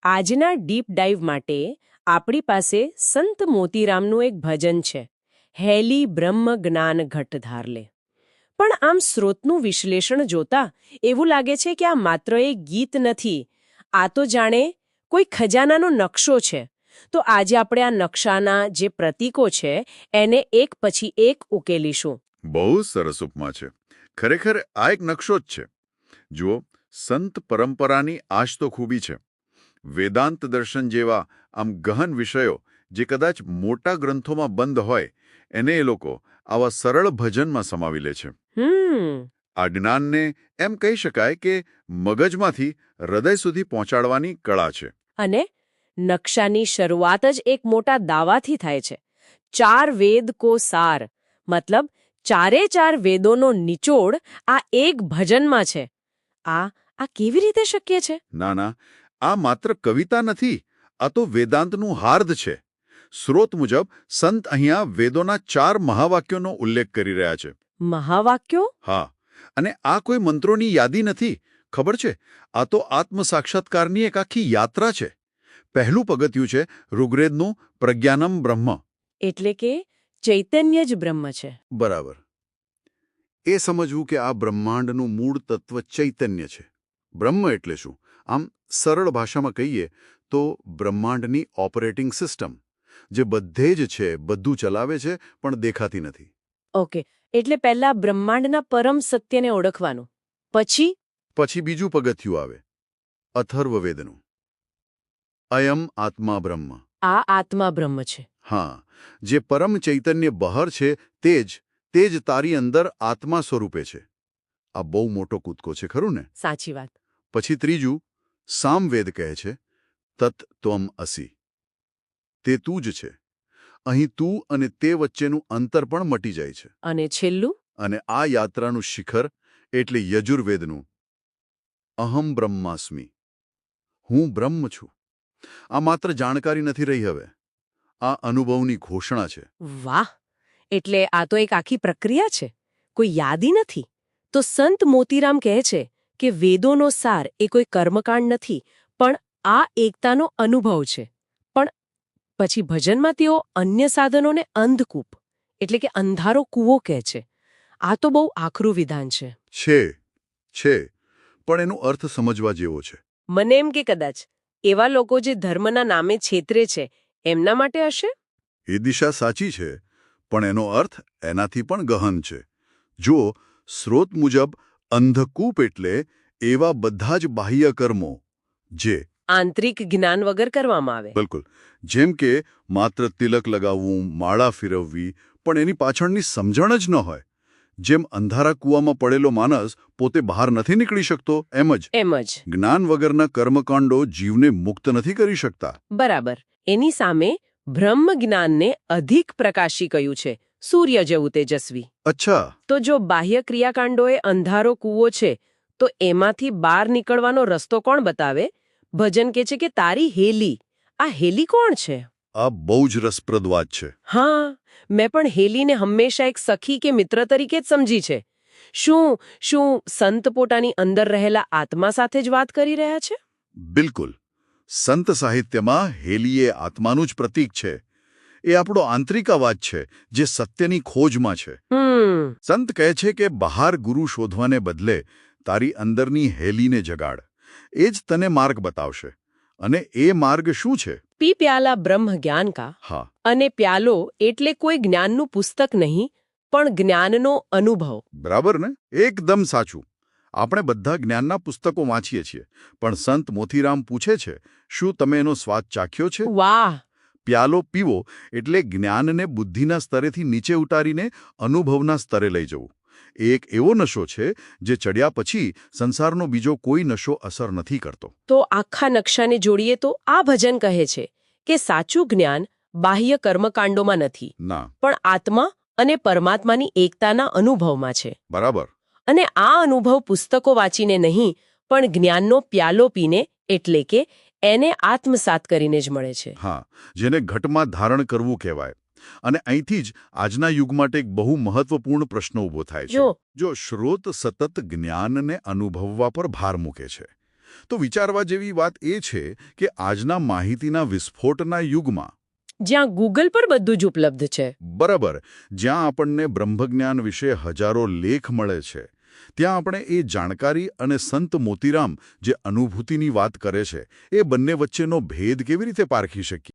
આજના deep dive માટે આપણી પાસે સંત મોતીરામનું એક ભજન છે, હેલી બ્રહ્મ જ્ઞાન ઘટ ધારલે. પણ આમ સ્રોતનું વિશ્લેષણ જોતા એવું લાગે છે કે આ માત્ર એક ગીત નથી, આ તો જાણે કોઈ ખજાનાનો નકશો છે. તો આજે આપણે આ નકશાના જે પ્રતીકો છે એને એક પછી એક ઉકેલીશું. બહુ સરસ ઉપમા છે. ખરેખર આ એક નકશો જ છે. જુઓ, સંત પરંપરાની આજ તો ખૂબી છે. વેદાંત દર્શન જેવા આમ ગહન વિષયો જે કદાચ મોટા ગ્રંથોમાં બંધ હોય એને એ લોકો આવા સરળ ભજનમાં સમાવી લે છે. આ જ્ઞાનને એમ કહી શકાય કે મગજમાંથી હૃદય સુધી પહોંચાડવાની કળા છે. અને નકશાની શરૂઆત જ એક મોટા દાવાથી થાય છે. 4 વેદ કો સાર, મતલબ ચારે વેદોનો નિચોડ આ એક ભજનમાં છે. આ કેવી રીતે શક્ય છે? ના, આ માત્ર કવિતા નથી, આ તો વેદાંતનું હાર્દ છે. સ્રોત મુજબ સંત અહીંયા વેદોના 4 મહાવાક્યોનો ઉલ્લેખ કરી રહ્યા છે. મહાવાક્યો? હા, અને આ કોઈ મંત્રોની યાદી નથી. ખબર છે, આ તો આત્મસાક્ષાત્કારની એક આખી યાત્રા છે. પહેલું પગથિયું છે ઋગ્વેદનું પ્રજ્ઞાનમ બ્રહ્મ. એટલે કે ચૈતન્ય જ બ્રહ્મ છે. બરાબર. એ સમજવું કે આ બ્રહ્માંડનું મૂળ તત્વ ચૈતન્ય છે. બ્રહ્મ એટલે શું? આમ સરળ ભાષામાં કહીએ તો બ્રહ્માંડની ઓપરેટિંગ સિસ્ટમ, જે બધે જ છે, બધું ચલાવે છે, પણ દેખાતી નથી. ઓકે, એટલે પહેલા બ્રહ્માંડના પરમ સત્યને ઓળખવાનું, પછી બીજું પગથિયું આવે અથર્વવેદનું. અયમ આત્મા બ્રહ્મ. આ આત્મા બ્રહ્મ છે. હા, જે પરમ ચૈતન્ય બહાર છે તે જ તારી અંદર આત્મા સ્વરૂપે છે. આ બહુ મોટો કૂદકો છે, ખરું ને? સાચી વાત. પછી ત્રીજું સામવેદ કહે છે તત ત્વમ અસી. તે તું જ છે. અહીં તું અને તે વચ્ચેનું અંતર પણ મટી જાય છે. અને છેલ્લું? અને આ યાત્રાનું શિખર એટલે યજુર્વેદનું અહમ બ્રહ્માસ્મિ. હું બ્રહ્મ છું. આ માત્ર જાણકારી નથી રહી હવે, આ અનુભવની ઘોષણા છે. વાહ! એટલે આ તો એક આખી પ્રક્રિયા છે, કોઈ યાદી નથી. તો સંત મોતીરામ કહે છે કે વેદોનો સાર એ કોઈ કર્મકાંડ નથી, પણ આ એકતાનો અનુભવ છે. પણ પછી ભજનમાં તેઓ અન્ય સાધનોને અંધકૂપ એટલે કે અંધારો કૂવો કહે છે. આ તો બહુ આકરું વિધાન છે. છે, પણ એનો અર્થ સમજવા જેવો છે. મને એમ કે કદાચ એવા લોકો જે ધર્મના નામે છેતરે છે એમના માટે હશે? એ દિશા સાચી છે, પણ એનો અર્થ એનાથી પણ ગહન છે. જો સ્રોત મુજબ અંધકૂપ એટલે એવા બધા જ બાહ્ય કર્મો જે આંતરિક જ્ઞાન વગર કરવામાં આવે. બિલકુલ. જેમ કે માત્ર તિલક લગાવવું, માળા ફેરવવી, પણ એની પાછળની સમજણ જ ન હોય. જેમ અંધારા કૂવામાં પડેલો માણસ પોતે બહાર નથી નીકળી શકતો, એમ જ જ્ઞાન વગરના કર્મકાંડો જીવને મુક્ત નથી કરી શકતા. બરાબર. એની સામે બ્રહ્મ જ્ઞાનને અધિક પ્રકાશી કહ્યું છે, સૂર્ય જેવું તેજસ્વી. અચ્છા. તો જો બાહ્ય ક્રિયાકાંડોએ અંધારો કૂવો છે, તો એમાંથી બહાર નીકળવાનો રસ્તો કોણ બતાવે? ભજન કે છે કે તારી હેલી. આ હેલી કોણ છે? આ બહુ જ રસપ્રદ વાત છે. હા, મેં પણ હેલીને હંમેશા એક સખી કે મિત્ર તરીકે જ સમજી છે. શું સંત પોતાની અંદર રહેલા આત્મા સાથે જ વાત કરી રહ્યા છે? બિલકુલ. સંત સાહિત્યમાં હેલી એ આત્માનું જ પ્રતીક છે. એ આપણો આંતરિક અવાજ છે, જે સત્યની ખોજમાં છે. સંત કહે છે કે બહાર ગુરુ શોધવાને બદલે તારી અંદરની હેલીને જગાડ. એ જ તને માર્ગ બતાવશે. અને એ માર્ગ શું છે? પી પ્યાલા બ્રહ્મ જ્ઞાન કા. હા. અને પ્યાલો એટલે કોઈ જ્ઞાનનું પુસ્તક નહીં, પણ જ્ઞાનનો અનુભવ. બરાબર ને? એકદમ સાચું. આપણે બધા જ્ઞાનના પુસ્તકો વાંચીએ છીએ, પણ સંત મોતીરામ પૂછે છે, શું તમે એનો સ્વાદ ચાખ્યો છે? વાહ! પ્યાલો પીવો એટલે જ્ઞાનને બુદ્ધિના સ્તરેથી નીચે ઉતારીને અનુભવના સ્તરે લઈ જવું. એક એવો નશો છે જે ચડ્યા પછી સંસારનો બીજો કોઈ નશો અસર નથી કરતો. તો આખા નકશાને જોડીએ તો આ ભજન કહે છે કે સાચું જ્ઞાન બાહ્ય કર્મકાંડોમાં નથી, ના, પણ આત્મા અને પરમાત્માની એકતાના અનુભવમાં છે. બરાબર. અને આ અનુભવ પુસ્તકો વાંચીને નહીં, પણ જ્ઞાનનો પ્યાલો પીને એટલે કે એને આત્મસાત કરીને જ મળે છે. હા, જેને ઘટમાં ધારણ કરવું કહેવાય. અને અહીંથી જ આજના યુગ માટે એક બહુ મહત્વપૂર્ણ પ્રશ્ન ઊભો થાય છે. જો શ્રોત સતત જ્ઞાનને અનુભવવા પર ભાર મૂકે છે, તો વિચારવા જેવી વાત એ છે કે આજના માહિતીના વિસ્ફોટના યુગમાં જ્યાં ગૂગલ પર બધું જ ઉપલબ્ધ છે. બરાબર, જ્યાં આપણને બ્રહ્મજ્ઞાન વિશે હજારો લેખ મળે છે, ત્યાં આપણે એ જાણકારી અને સંત મોતીરામ જે અનુભૂતિની વાત કરે છે એ બંને વચ્ચેનો ભેદ કેવી રીતે પારખી શકીએ?